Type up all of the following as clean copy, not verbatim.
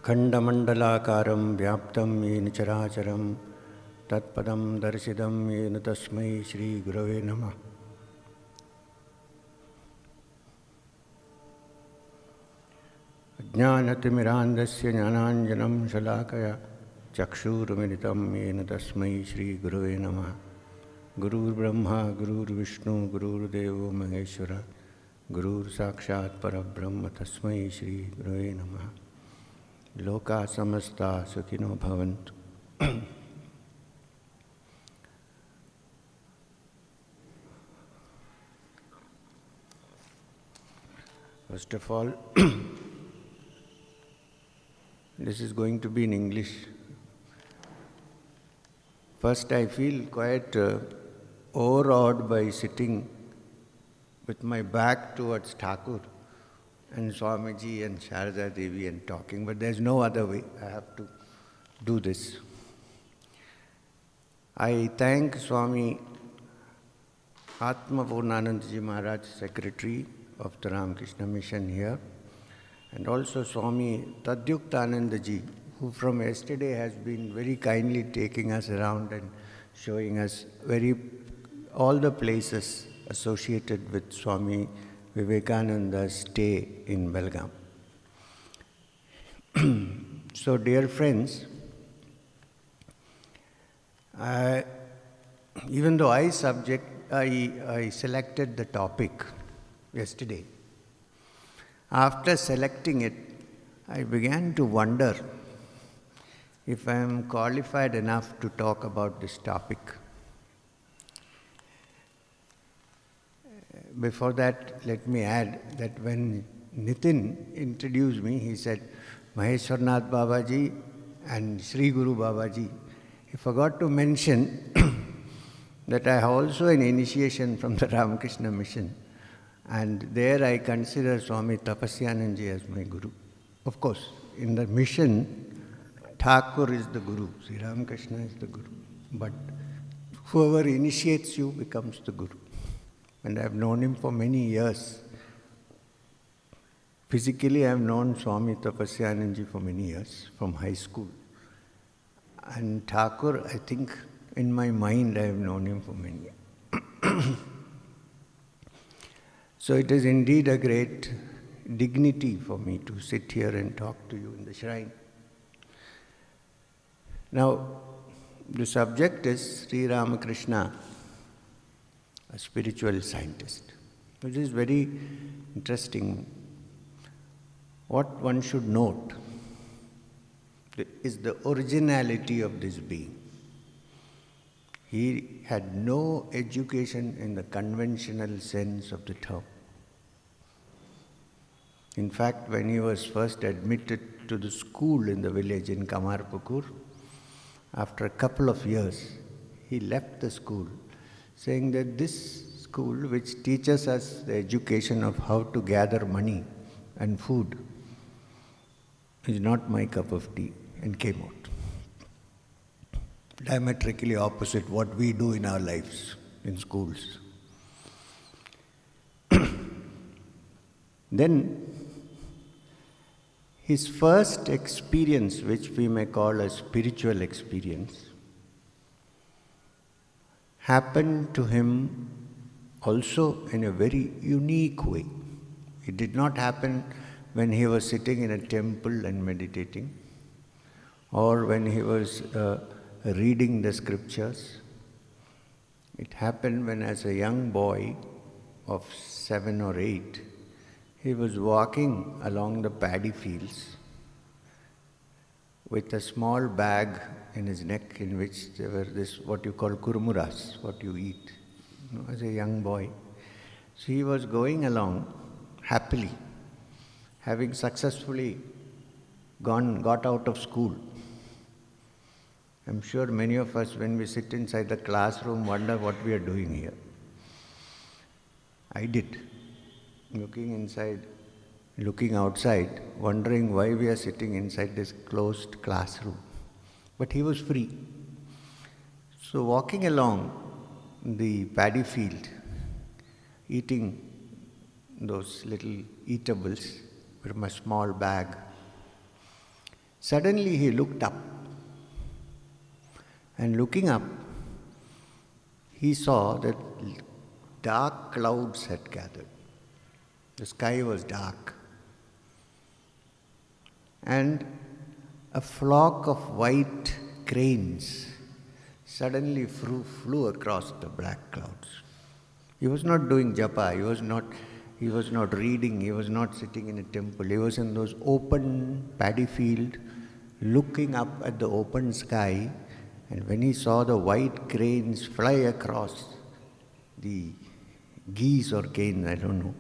अखण्डमण्डलाकारं व्याप्तं येन चराचरं तत्पदं दर्शितं येन तस्मै श्रीगुरवे नमः। अज्ञानतिमिरान्धस्य ज्ञानाञ्जनं शलाकया चक्षुरुमिलितं येन तस्मै श्रीगुरवे नमः। गुरुर्ब्रह्मा गुरुर्विष्णु गुरुर्देवो महेश्वर गुरुर्साक्षात् परब्रह्म तस्मै श्रीगुरवे नमः। लोका समस्ता सुखिनो भवन्तु। First of all, this is going to be in English. First, I feel quite overawed by sitting with my back towards Thakur and Swamiji and Sharada Devi and talking, but there's no other way. I have to do this. I thank Swami Atma Purnanandaji Maharaj, Secretary of the Ramakrishna Mission here, and also Swami Tadyuktanandaji, who from yesterday has been very kindly taking us around and showing us all the places associated with Swami Vivekananda's stay in Belgaum. So, dear friends, even though I selected the topic yesterday, after selecting it, I began to wonder if I am qualified enough to talk about this topic. Before that, let me add that when Nitin introduced me, he said, Maheshwarnath Babaji and Sri Guru Babaji. He forgot to mention that I have also an initiation from the Ramakrishna Mission. And there I consider Swami Tapasyananji as my Guru. Of course, in the mission, Thakur is the Guru, Sri Ramakrishna is the Guru. But whoever initiates you becomes the Guru. And I have known him for many years. Physically, I have known Swami Tapasyananji for many years, from high school. And Thakur, I think, in my mind, I have known him for many years. So it is indeed a great dignity for me to sit here and talk to you in the shrine. Now, the subject is Sri Ramakrishna, a spiritual scientist, which is very interesting. What one should note is the originality of this being. He had no education in the conventional sense of the term. In fact, when he was first admitted to the school in the village in Kamarpukur, after a couple of years, he left the school, saying that this school, which teaches us the education of how to gather money and food, is not my cup of tea, and came out. Diametrically opposite what we do in our lives, in schools. Then, his first experience, which we may call a spiritual experience, happened to him also in a very unique way. It did not happen when he was sitting in a temple and meditating, or when he was reading the scriptures. It happened when, as a young boy of 7 or 8, he was walking along the paddy fields with a small bag in his neck in which there were what you call kurmuras, what you eat, as a young boy. So he was going along happily, having successfully got out of school. I'm sure many of us, when we sit inside the classroom, wonder what we are doing here. I did. Looking outside, wondering why we are sitting inside this closed classroom. But he was free. So walking along the paddy field, eating those little eatables from a small bag, Suddenly he looked up, and looking up, he saw that dark clouds had gathered. The sky was dark, and a flock of white cranes suddenly flew across the black clouds. He was not doing japa, he was not reading, he was not sitting in a temple. He was in those open paddy field, looking up at the open sky, and when he saw the white cranes fly across the geese or canes, I don't know,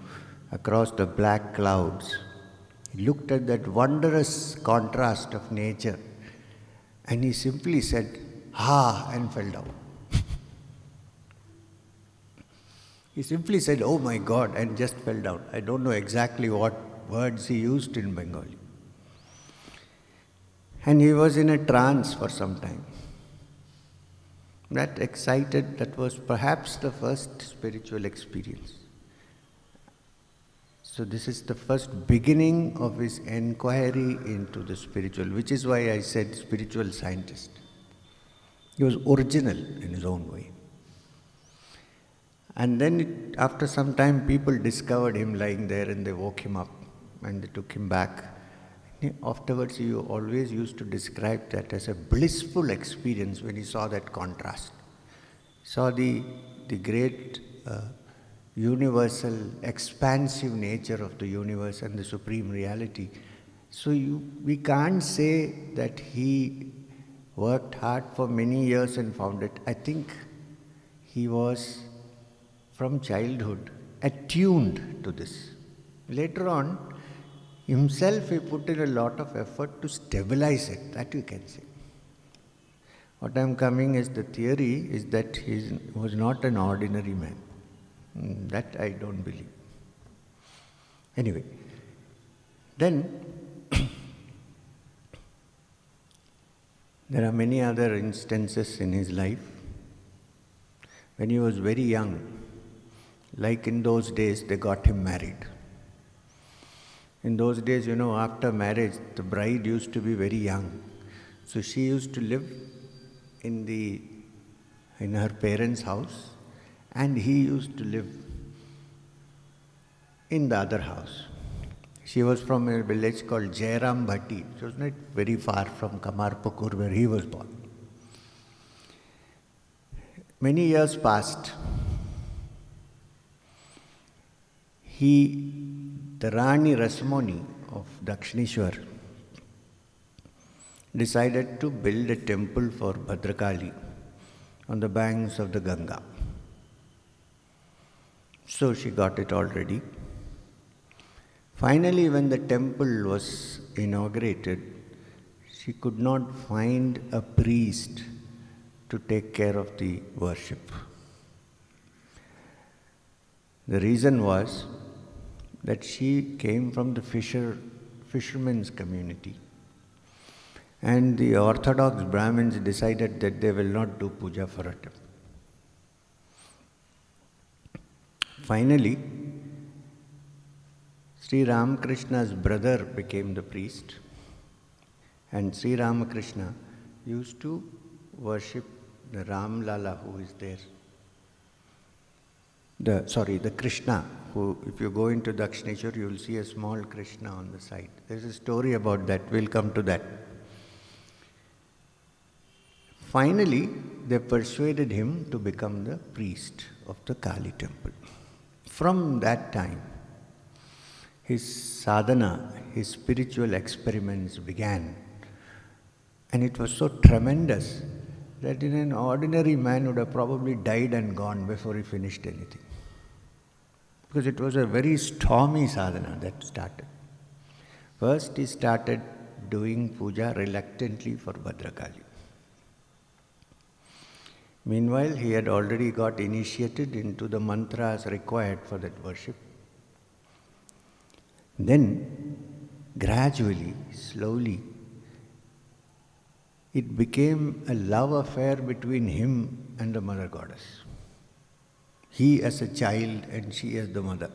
across the black clouds, he looked at that wondrous contrast of nature, and he simply said, "Ha," and fell down. He simply said, "Oh my God," and just fell down. I don't know exactly what words he used in Bengali. And he was in a trance for some time. That was perhaps the first spiritual experience. So this is the first beginning of his inquiry into the spiritual, which is why I said spiritual scientist. He was original in his own way. And then after some time, people discovered him lying there, and they woke him up and they took him back. Afterwards, he always used to describe that as a blissful experience when he saw that contrast. Saw the great universal, expansive nature of the universe and the supreme reality. So we can't say that he worked hard for many years and found it. I think he was from childhood attuned to this. Later on, himself he put in a lot of effort to stabilize it, that you can say. What I am coming is the theory is that he was not an ordinary man. That I don't believe. Anyway, then there are many other instances in his life. When he was very young, like in those days, they got him married. In those days, after marriage, the bride used to be very young. So she used to live in her parents' house, and he used to live in the other house. She was from a village called Jairam Bhatti. It was not very far from Kamarpukur, where he was born. Many years passed. The Rani Rasmoni of Dakshineshwar decided to build a temple for Bhadrakali on the banks of the Ganga. So she got it all ready. Finally, when the temple was inaugurated, she could not find a priest to take care of the worship. The reason was that she came from the fishermen's community. And the orthodox Brahmins decided that they will not do puja for a temple. Finally, Sri Ramakrishna's brother became the priest, and Sri Ramakrishna used to worship the Ram Lala who is there. The Krishna, who, if you go into Dakshineshwar, you will see a small Krishna on the side. There is a story about that, we'll come to that. Finally, they persuaded him to become the priest of the Kali temple. From that time, his sadhana, his spiritual experiments began. And it was so tremendous that an ordinary man would have probably died and gone before he finished anything. Because it was a very stormy sadhana that started. First, he started doing puja reluctantly for Bhadrakali. Meanwhile, he had already got initiated into the mantras required for that worship. Then, gradually, slowly, it became a love affair between him and the Mother Goddess. He as a child and she as the mother.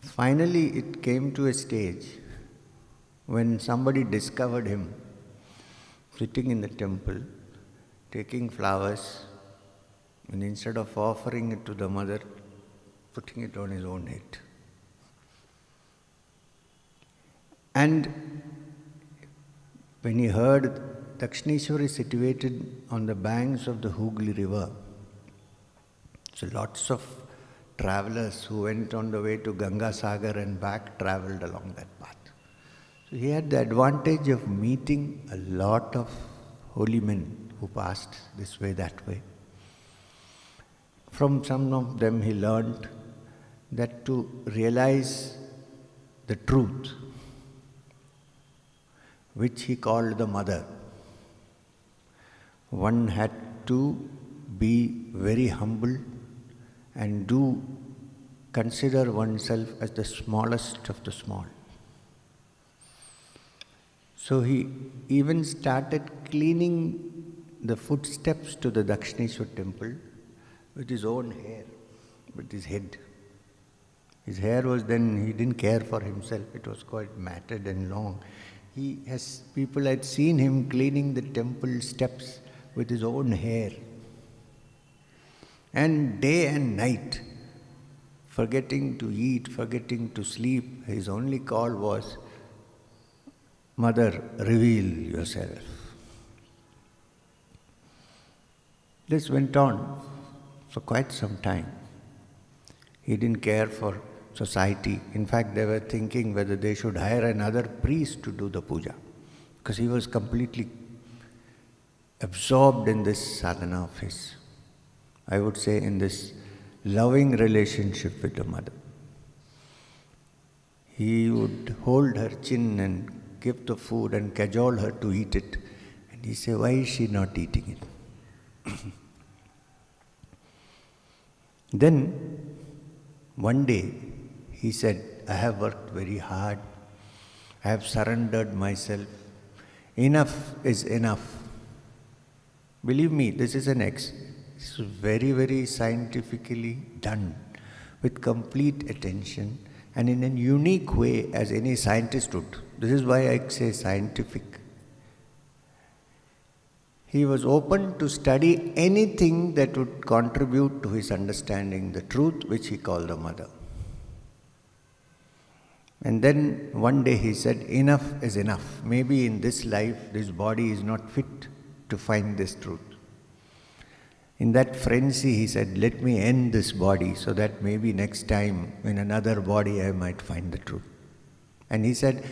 Finally, it came to a stage when somebody discovered him sitting in the temple, taking flowers, and instead of offering it to the mother, putting it on his own head. And when he heard Dakshineshwar is situated on the banks of the Hooghly river, so lots of travelers who went on the way to Ganga Sagar and back traveled along that path. So he had the advantage of meeting a lot of holy men who passed this way, that way. From some of them he learned that to realize the truth, which he called the mother, one had to be very humble and consider oneself as the smallest of the small. So he even started cleaning the footsteps to the Dakshineshwar temple with his own hair, with his head. His hair was then, he didn't care for himself, it was quite matted and long. People had seen him cleaning the temple steps with his own hair. And day and night, forgetting to eat, forgetting to sleep, his only call was, Mother, reveal yourself. This went on for quite some time. He didn't care for society. In fact, they were thinking whether they should hire another priest to do the puja, because he was completely absorbed in this sadhana of his. I would say in this loving relationship with the mother. He would hold her chin and give the food and cajole her to eat it. And he said, why is she not eating it? Then, one day, he said, I have worked very hard. I have surrendered myself. Enough is enough. Believe me, this is it's very, very scientifically done with complete attention and in a unique way as any scientist would. This is why I say scientific. He was open to study anything that would contribute to his understanding the truth, which he called the mother. And then one day he said, enough is enough. Maybe in this life, this body is not fit to find this truth. In that frenzy, he said, let me end this body so that maybe next time in another body I might find the truth. And he said,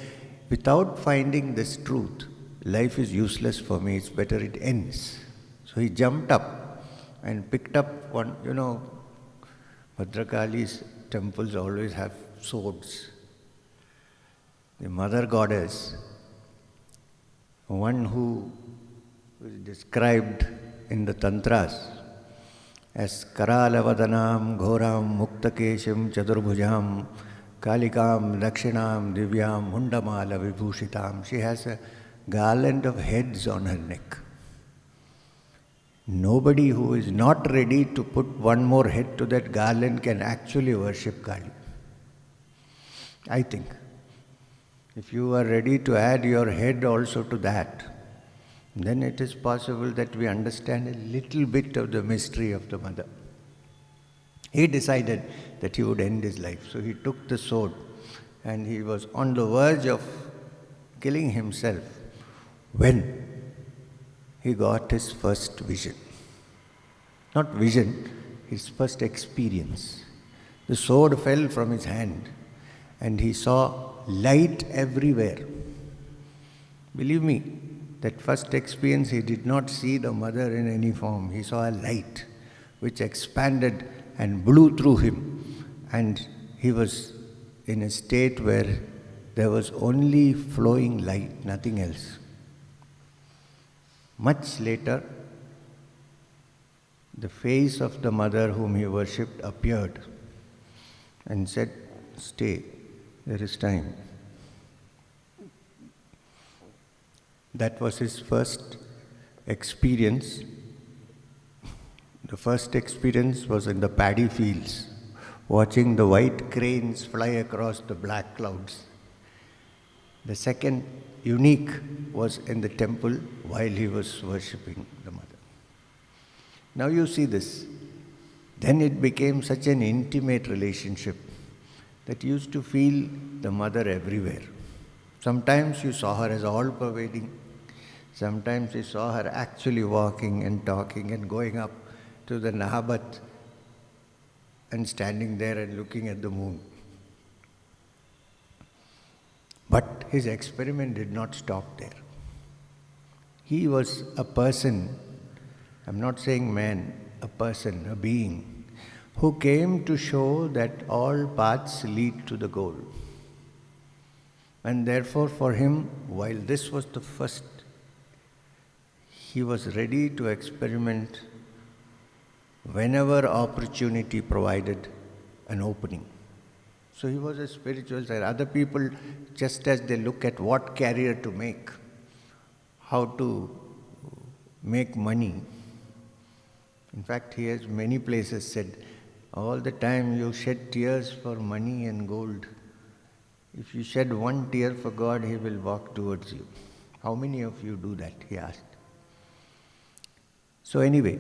without finding this truth, life is useless for me, it's better it ends. So he jumped up and picked up one, Bhadrakali's temples always have swords. The mother goddess, one who was described in the Tantras as Karalavadanam, Ghoram, Muktakesham, Chadurbhujam, Kalikam, Dakshinam, Divyam, Hundamala, Vibhushitam. She has a garland of heads on her neck. Nobody who is not ready to put one more head to that garland can actually worship Kali. I think. If you are ready to add your head also to that, then it is possible that we understand a little bit of the mystery of the mother. He decided that he would end his life. So he took the sword and he was on the verge of killing himself when he got his first vision. Not vision, his first experience. The sword fell from his hand and he saw light everywhere. Believe me, that first experience, he did not see the mother in any form. He saw a light which expanded and blew through him. And he was in a state where there was only flowing light, nothing else. Much later, the face of the mother whom he worshipped appeared and said, stay, there is time. That was his first experience. The first experience was in the paddy fields, watching the white cranes fly across the black clouds. The second, unique, was in the temple while he was worshipping the mother. Now you see this. Then it became such an intimate relationship that you used to feel the mother everywhere. Sometimes you saw her as all-pervading. Sometimes you saw her actually walking and talking and going up to the Nahabat and standing there and looking at the moon. But his experiment did not stop there. He was a person, I'm not saying man, a person, a being, who came to show that all paths lead to the goal. And therefore for him, while this was the first, he was ready to experiment whenever opportunity provided an opening. So he was a spiritual side. Other people, just as they look at what career to make, how to make money. In fact, he has many places said, all the time you shed tears for money and gold. If you shed one tear for God, He will walk towards you. How many of you do that? He asked. So anyway,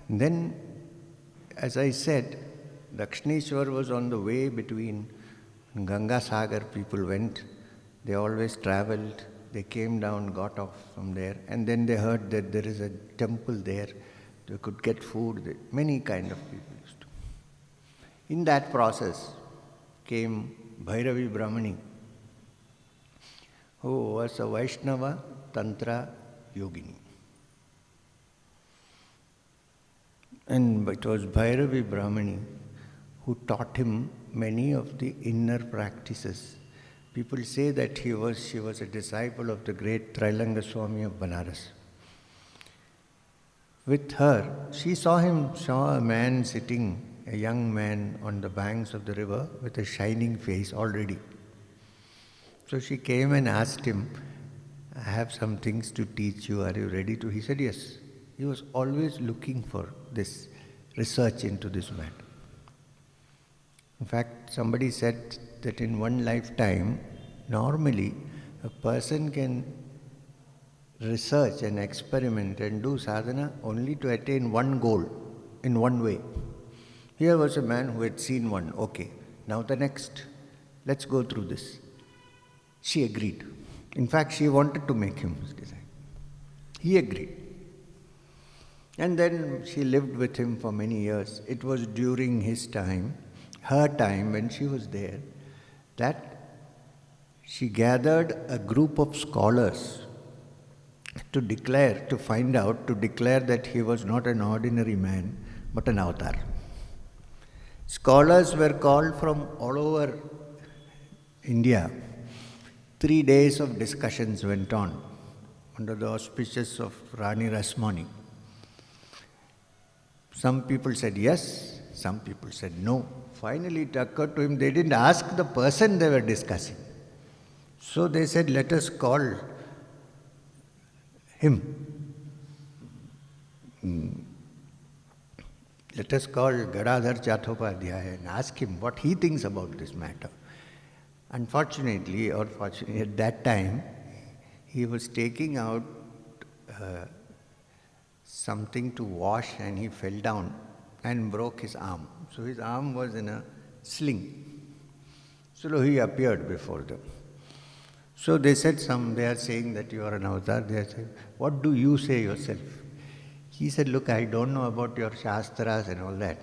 then, as I said, Dakshineshwar was on the way between Ganga Sagar. People went, they always travelled, they came down, got off from there, and then they heard that there is a temple there, they could get food, many kind of people used to. In that process came Bhairavi Brahmani, who was a Vaishnava Tantra yogini. And it was Bhairavi Brahmani who taught him many of the inner practices. People say that she was a disciple of the great Trailanga Swami of Banaras. With her, she saw a man sitting, a young man on the banks of the river with a shining face already. So she came and asked him, I have some things to teach you, are you ready to? He said yes. He was always looking for this research into this matter. In fact, somebody said that in one lifetime, normally a person can research and experiment and do sadhana only to attain one goal in one way. Here was a man who had seen one. Okay, now the next. Let's go through this. She agreed. In fact, she wanted to make him his disciple. He agreed. And then she lived with him for many years. It was during his time, her time when she was there, that she gathered a group of scholars to declare that he was not an ordinary man, but an avatar. Scholars were called from all over India. 3 days of discussions went on under the auspices of Rani Rasmani. Some people said yes, some people said no. Finally, it occurred to him, they didn't ask the person they were discussing. So they said, let us call him. Let us call Gadadhar Chattopadhyaya and ask him what he thinks about this matter. Unfortunately, or fortunately, at that time, he was taking out something to wash and he fell down and broke his arm. So his arm was in a sling. So he appeared before them. So they said they are saying that you are an avatar. They are saying, what do you say yourself? He said, look, I don't know about your shastras and all that.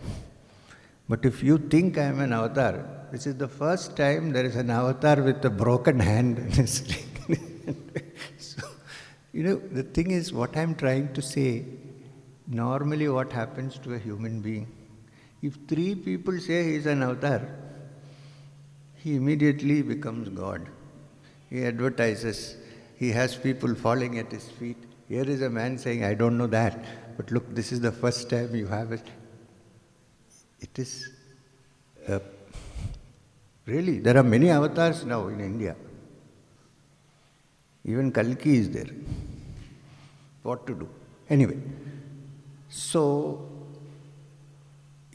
But if you think I am an avatar, this is the first time there is an avatar with a broken hand and a sling. So, the thing is, what I am trying to say, normally what happens to a human being, if 3 people say he is an avatar, he immediately becomes God. He advertises, he has people falling at his feet. Here is a man saying, I don't know that, but look, this is the first time you have it. It is, really, there are many avatars now in India. Even Kalki is there. What to do? Anyway, so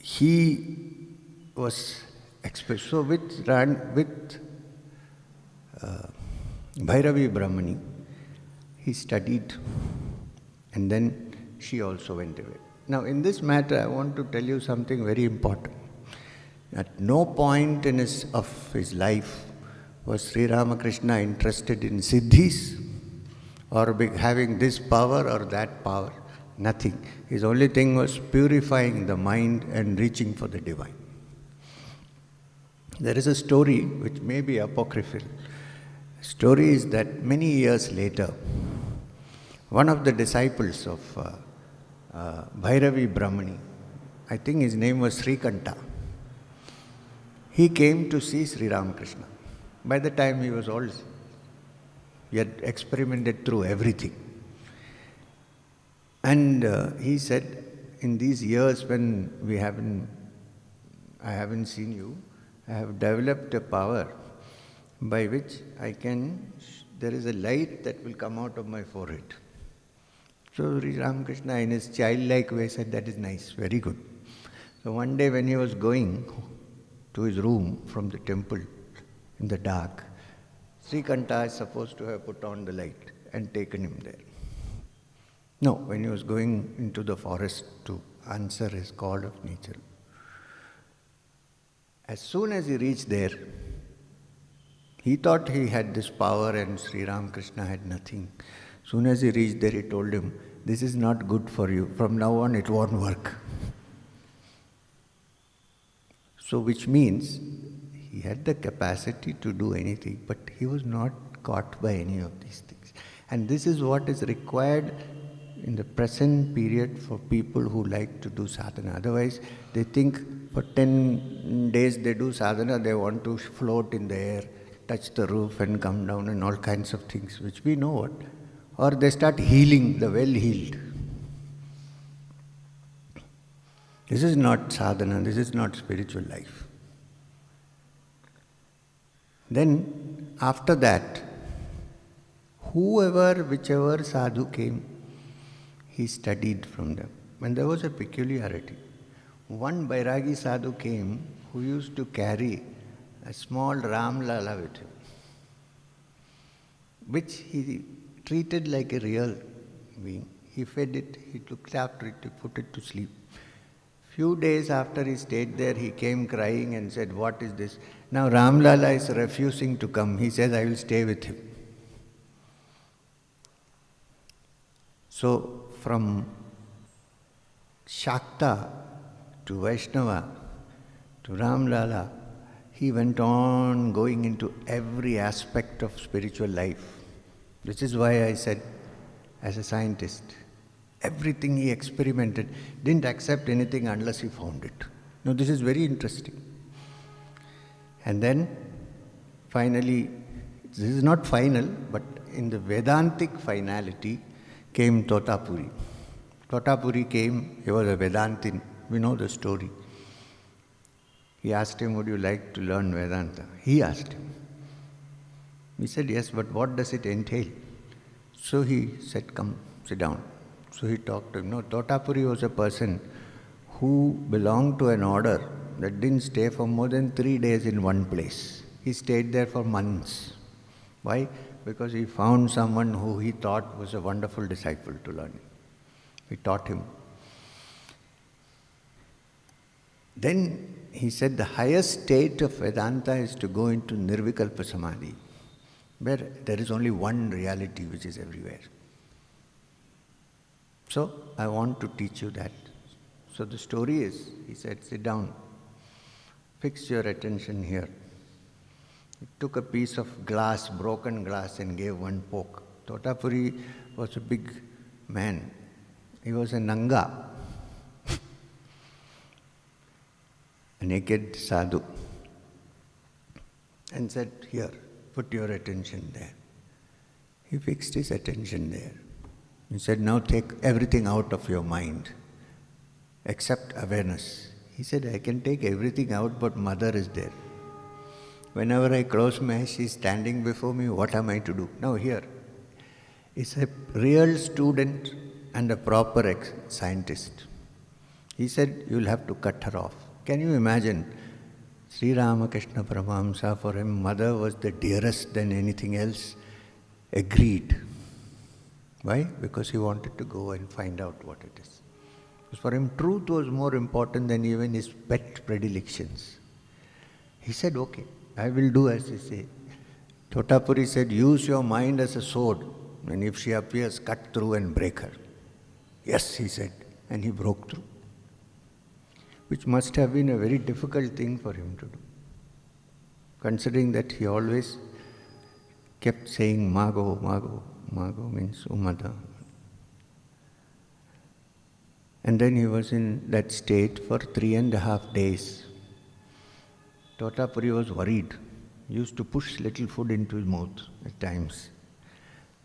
he was expressed. So with uh, Bhairavi Brahmani. He studied, and then she also went away. Now, in this matter, I want to tell you something very important. At no point of his life was Sri Ramakrishna interested in siddhis or having this power or that power. Nothing. His only thing was purifying the mind and reaching for the divine. There is a story which may be apocryphal. The story is that many years later, one of the disciples of Bhairavi Brahmani, I think his name was Srikanta, he came to see Sri Ramakrishna. By the time he was old, he had experimented through everything. And he said, in these years when I haven't seen you, I have developed a power by which there is a light that will come out of my forehead. So Sri Ramakrishna in his childlike way said, that is nice, very good. So one day when he was going to his room from the temple in the dark, Srikanta is supposed to have put on the light and taken him there. No, when he was going into the forest to answer his call of nature. As soon as he reached there, he thought he had this power and Sri Ramakrishna had nothing. As soon as he reached there, he told him, this is not good for you. From now on, it won't work. So, which means he had the capacity to do anything, but he was not caught by any of these things. And this is what is required in the present period for people who like to do sadhana. Otherwise, they think for 10 days they do sadhana, they want to float in the air, touch the roof and come down and all kinds of things, which we know what. Or they start healing the well-healed. This is not sadhana, this is not spiritual life. Then, after that, whichever sadhu came, he studied from them. And there was a peculiarity. One Bairagi sadhu came who used to carry a small Ram Lala with him, which he treated like a real being. He fed it, he looked after it, he put it to sleep. Few days after he stayed there, he came crying and said, what is this? Now Ram Lala is refusing to come. He says, I will stay with him. So from Shakta to Vaishnava to Ram Lala, he went on going into every aspect of spiritual life. This is why I said, as a scientist, everything he experimented, didn't accept anything unless he found it. Now this is very interesting. And then, finally, this is not final, but in the Vedantic finality came Totapuri. Totapuri came, he was a Vedantin, we know the story. He asked him, would you like to learn Vedanta? He asked him. He said, yes, but what does it entail? So he said, come, sit down. So he talked to him. No, Totapuri was a person who belonged to an order that didn't stay for more than 3 days in one place. He stayed there for months. Why? Because he found someone who he thought was a wonderful disciple to learn. He taught him. Then he said the highest state of Vedanta is to go into Nirvikalpa Samadhi, where there is only one reality which is everywhere. So, I want to teach you that. So the story is, he said, sit down, fix your attention here. He took a piece of glass, broken glass, and gave one poke. Totapuri was a big man. He was a Nanga, a naked sadhu, and said, here, put your attention there. He fixed his attention there. He said, now take everything out of your mind, except awareness. He said, I can take everything out, but Mother is there. Whenever I close my eyes, she is standing before me, what am I to do? Now here, is a real student and a proper scientist. He said, you'll have to cut her off. Can you imagine Sri Ramakrishna Paramahamsa, for him, mother was the dearest than anything else, agreed. Why? Because he wanted to go and find out what it is. Because for him, truth was more important than even his pet predilections. He said, okay, I will do as you say. Totapuri said, use your mind as a sword, and if she appears, cut through and break her. Yes, he said, and he broke through. Which must have been a very difficult thing for him to do, considering that he always kept saying, Mago, Mago. Mago means, O mother. And then he was in that state for 3.5 days. Totapuri was worried. He used to push little food into his mouth at times.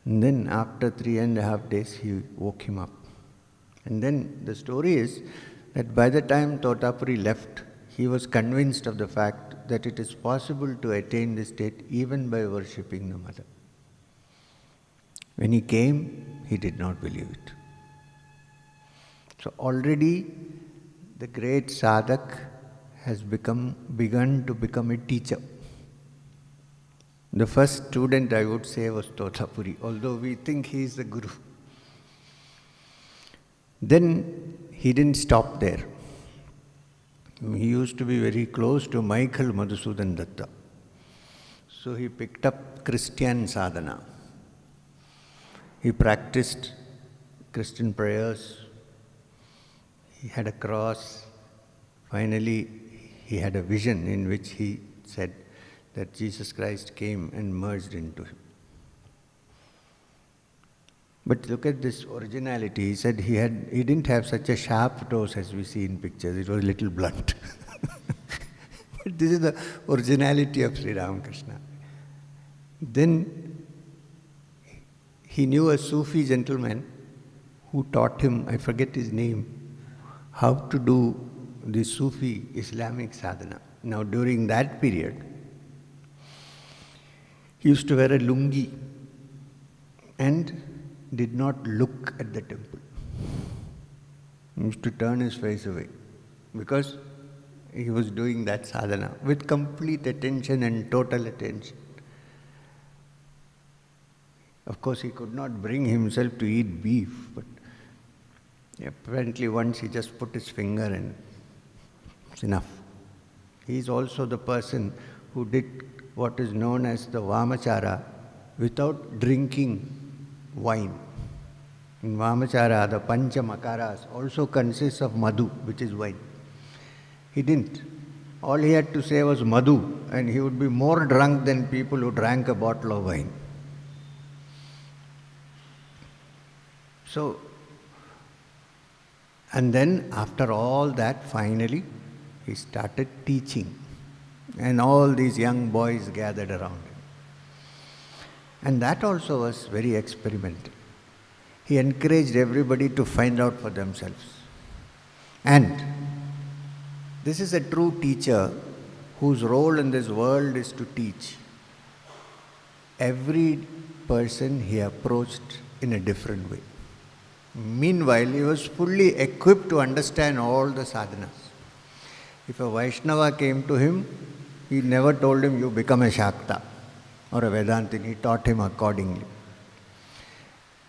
And then after 3.5 days, he woke him up. And then the story is that by the time Totapuri left, he was convinced of the fact that it is possible to attain this state even by worshipping the mother. When he came, he did not believe it. So already the great sadhak has begun to become a teacher. The first student, I would say, was Totapuri, although we think he is the guru. Then he didn't stop there. He used to be very close to Michael Madhusudan Datta. So he picked up Christian sadhana. He practiced Christian prayers. He had a cross. Finally, he had a vision in which he said that Jesus Christ came and merged into him. But look at this originality. He said he didn't have such a sharp nose as we see in pictures. It was a little blunt. But this is the originality of Sri Ramakrishna. Then he knew a Sufi gentleman who taught him, I forget his name, how to do the Sufi Islamic sadhana. Now during that period, he used to wear a lungi and did not look at the temple. He used to turn his face away because he was doing that sadhana with complete attention and total attention. Of course, he could not bring himself to eat beef, but apparently once he just put his finger and it's enough. He is also the person who did what is known as the Vamachara without drinking wine. In Vamachara, the Pancha Makaras also consists of Madhu, which is wine. He didn't. All he had to say was Madhu, and he would be more drunk than people who drank a bottle of wine. So, and then after all that, finally, he started teaching. And all these young boys gathered around him. And that also was very experimental. He encouraged everybody to find out for themselves. And this is a true teacher whose role in this world is to teach. Every person he approached in a different way. Meanwhile, he was fully equipped to understand all the sadhanas. If a Vaishnava came to him, he never told him, you become a Shakta or a Vedantin. He taught him accordingly.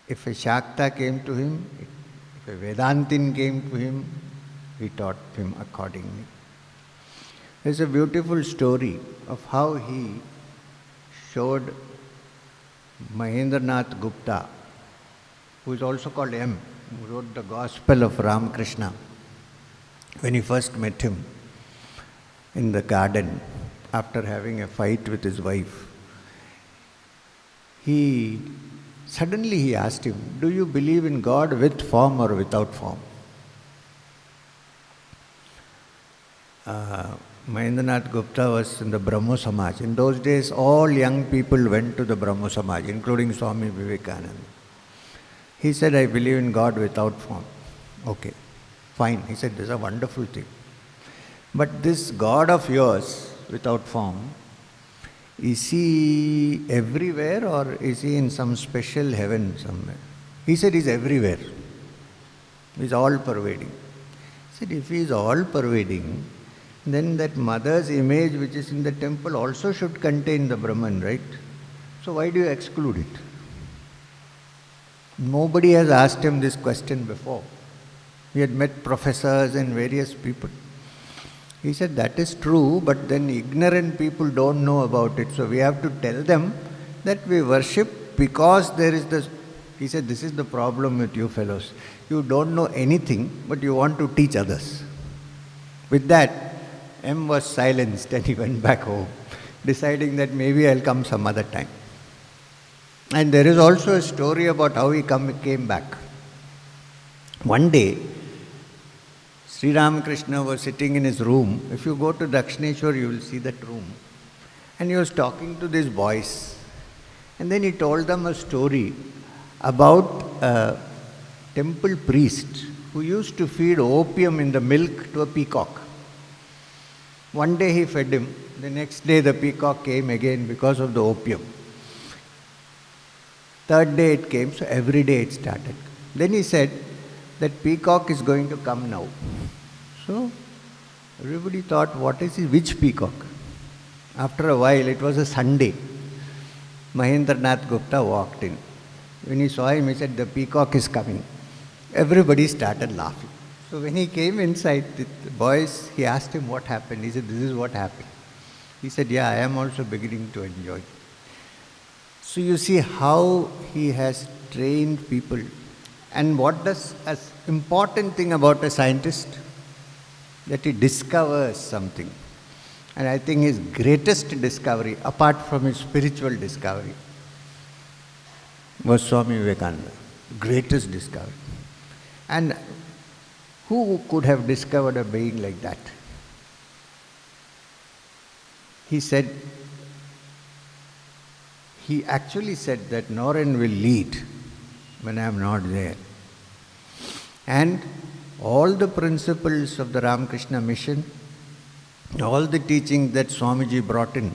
If a Shakta came to him, if a Vedantin came to him, he taught him accordingly. There's a beautiful story of how he showed Mahendranath Gupta, who is also called M, who wrote the Gospel of Ramakrishna. When he first met him in the garden, after having a fight with his wife, suddenly he asked him, do you believe in God with form or without form? Mahendranath Gupta was in the Brahmo Samaj. In those days, all young people went to the Brahmo Samaj, including Swami Vivekananda. He said, I believe in God without form. Okay, fine. He said, this is a wonderful thing. But this God of yours without form, is he everywhere or is he in some special heaven somewhere? He said he's everywhere. He's all pervading. He said if he is all pervading, then that mother's image which is in the temple also should contain the Brahman, right? So why do you exclude it? Nobody has asked him this question before. He had met professors and various people. He said, that is true, but then ignorant people don't know about it. So we have to tell them that we worship because there is this. He said, this is the problem with you fellows. You don't know anything, but you want to teach others. With that, M was silenced and he went back home, deciding that maybe I'll come some other time. And there is also a story about how he came back. One day, Sri Ramakrishna was sitting in his room. If you go to Dakshineshwar, you will see that room. And he was talking to these boys. And then he told them a story about a temple priest who used to feed opium in the milk to a peacock. One day he fed him. The next day the peacock came again because of the opium. Third day it came, so every day it started. Then he said, that peacock is going to come now. So everybody thought, what is it? Which peacock? After a while, it was a Sunday. Mahendranath Gupta walked in. When he saw him, he said, the peacock is coming. Everybody started laughing. So when he came inside, the boys, he asked him what happened. He said, this is what happened. He said, yeah, I am also beginning to enjoy. So you see how he has trained people. And what does an important thing about a scientist? That he discovers something. And I think his greatest discovery, apart from his spiritual discovery, was Swami Vivekananda. Greatest discovery. And who could have discovered a being like that? He actually said that Noren will lead when I am not there. And all the principles of the Ramakrishna mission, all the teachings that Swamiji brought in,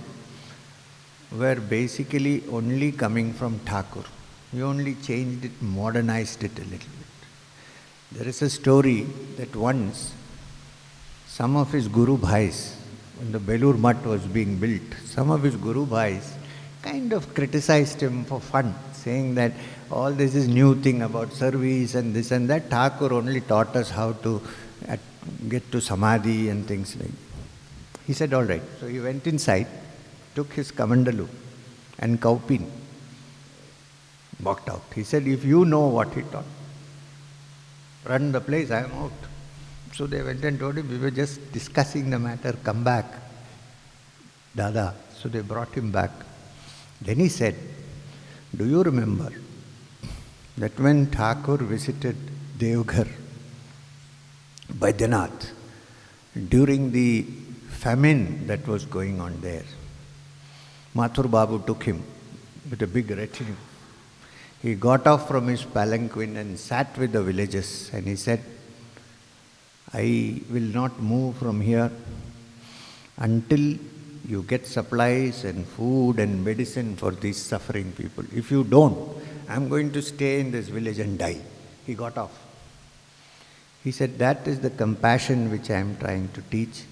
were basically only coming from Thakur. He only changed it, modernized it a little bit. There is a story that once some of his Guru Bhais, when the Belur Mutt was being built, some of his Guru Bhais kind of criticized him for fun, saying that all this is new thing about service and this and that. Thakur only taught us how to get to Samadhi and things like that. He said, all right. So he went inside, took his Kamandalu and Kaupin, walked out. He said, if you know what he taught, run the place, I am out. So they went and told him, we were just discussing the matter, come back, Dada. So they brought him back. Then he said, do you remember that when Thakur visited Devghar, Baidyanath, during the famine that was going on there, Mathur Babu took him with a big retinue. He got off from his palanquin and sat with the villagers and he said, I will not move from here until you get supplies and food and medicine for these suffering people. If you don't, I'm going to stay in this village and die. He got off. He said, that is the compassion which I am trying to teach.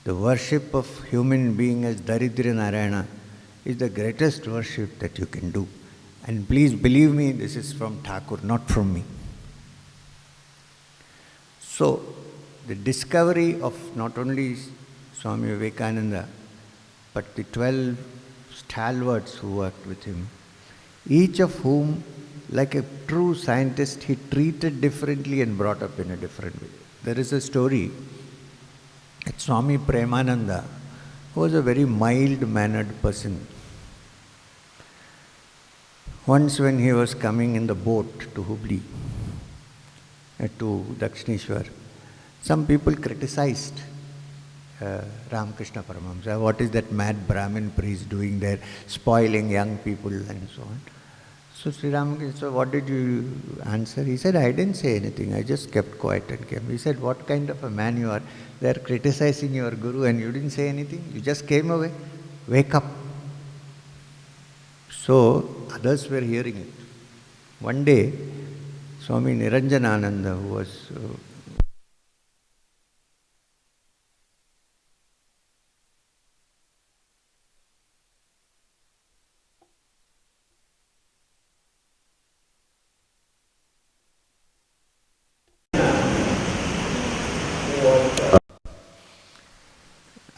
The worship of human being as Daridra Narayana is the greatest worship that you can do. And please believe me, this is from Thakur, not from me. So, the discovery of not only Swami Vivekananda, but the 12 stalwarts who worked with him, each of whom, like a true scientist, he treated differently and brought up in a different way. There is a story that Swami Premananda, who was a very mild-mannered person, once when he was coming in the boat to Hubli, to Dakshineshwar, some people criticized Ramakrishna Paramahamsa. What is that mad Brahmin priest doing there, spoiling young people and so on? So Sri Ramakrishna, so what did you answer? He said, I didn't say anything. I just kept quiet and came. He said, what kind of a man you are? They are criticizing your guru and you didn't say anything. You just came away. Wake up. So others were hearing it. One day, Swami Niranjanananda, who was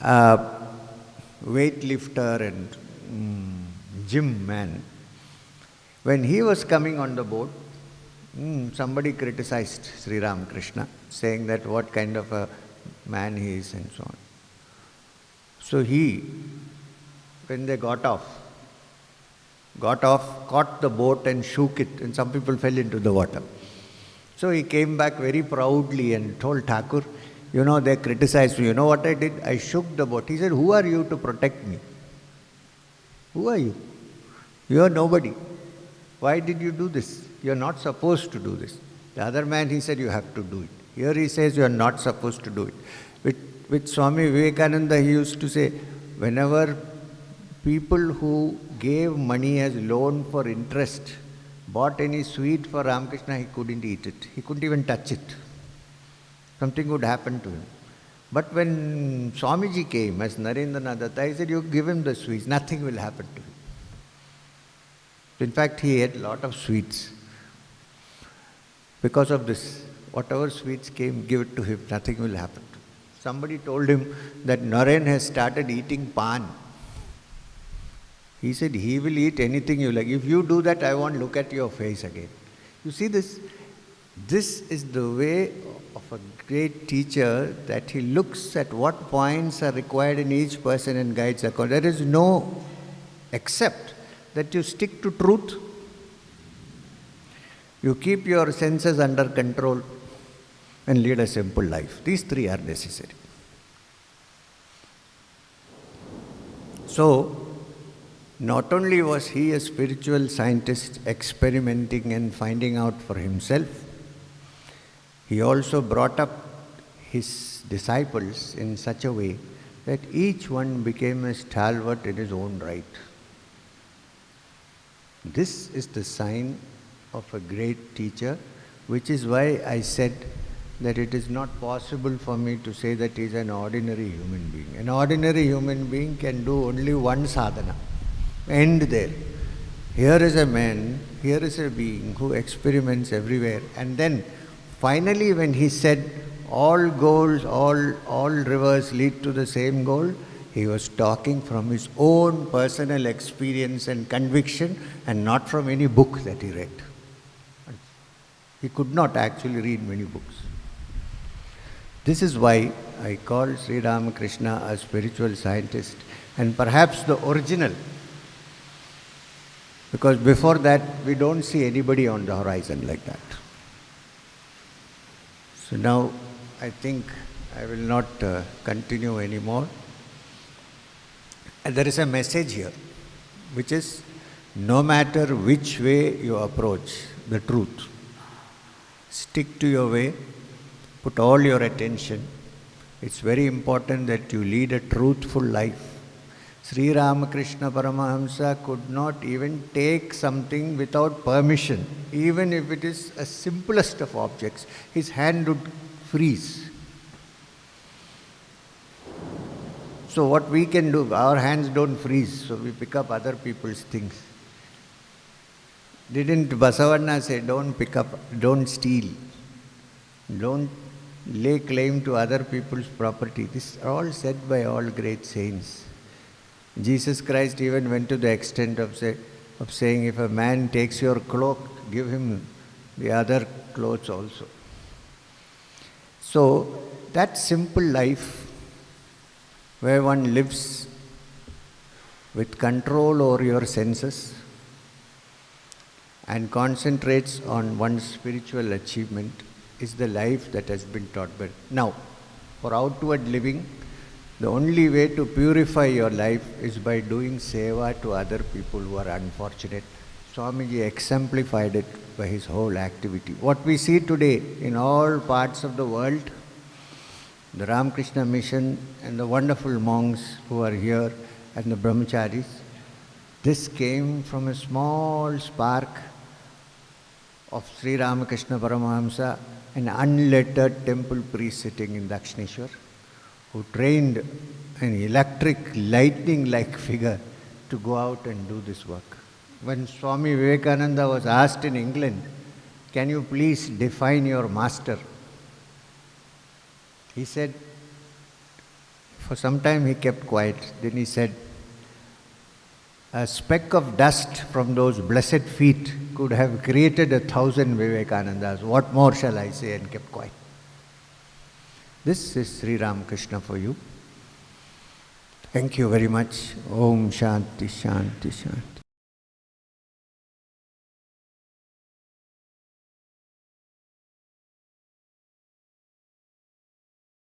a weightlifter and gym man. When he was coming on the boat, somebody criticized Sri Ramakrishna, saying that what kind of a man he is and so on. So he, when they got off, caught the boat and shook it, and some people fell into the water. So he came back very proudly and told Thakur, they criticized me. You know what I did? I shook the boat. He said, who are you to protect me? Who are you? You are nobody. Why did you do this? You are not supposed to do this. The other man, he said, you have to do it. Here he says, you are not supposed to do it. With Swami Vivekananda, he used to say, whenever people who gave money as loan for interest bought any sweet for Ramakrishna, he couldn't eat it. He couldn't even touch it. Something would happen to him. But when Swamiji came as Narendranath Datta, he said, you give him the sweets, nothing will happen to him. In fact, he ate a lot of sweets. Because of this, whatever sweets came, give it to him, nothing will happen to him. Somebody told him that Naren has started eating pan. He said, he will eat anything you like. If you do that, I won't look at your face again. You see this? This is the way of a great teacher, that he looks at what points are required in each person and guides accordingly. There is no except that you stick to truth. You keep your senses under control and lead a simple life. These three are necessary. So, not only was he a spiritual scientist experimenting and finding out for himself, he also brought up his disciples in such a way that each one became a stalwart in his own right. This is the sign of a great teacher, which is why I said that it is not possible for me to say that he is an ordinary human being. An ordinary human being can do only one sadhana. End there. Here is a man, here is a being who experiments everywhere. And then finally when he said all goals, all rivers lead to the same goal, he was talking from his own personal experience and conviction and not from any book that he read. He could not actually read many books. This is why I call Sri Ramakrishna a spiritual scientist, and perhaps the original. Because before that, we don't see anybody on the horizon like that. So now, I think I will not continue anymore. And there is a message here, which is, no matter which way you approach the truth, stick to your way, put all your attention. It's very important that you lead a truthful life. Sri Ramakrishna Paramahamsa could not even take something without permission, even if it is a simplest of objects. His hand would freeze. So what we can do, our hands don't freeze, so we pick up other people's things. Didn't Basavanna say, don't pick up, don't steal, don't lay claim to other people's property? This is all said by all great saints. Jesus Christ even went to the extent of saying, if a man takes your cloak, give him the other clothes also. So that simple life, where one lives with control over your senses and concentrates on one's spiritual achievement, is the life that has been taught. But now, for outward living, the only way to purify your life is by doing seva to other people who are unfortunate. Swamiji exemplified it by his whole activity. What we see today in all parts of the world, the Ramakrishna mission and the wonderful monks who are here and the brahmacharis, this came from a small spark of Sri Ramakrishna Paramahamsa, an unlettered temple priest sitting in Dakshineshwar, who trained an electric, lightning-like figure to go out and do this work. When Swami Vivekananda was asked in England, can you please define your master? He said, for some time he kept quiet. Then he said, a speck of dust from those blessed feet could have created 1,000 Vivekanandas. What more shall I say? And kept quiet. This is Sri Ramakrishna for you. Thank you very much. Om Shanti Shanti Shanti.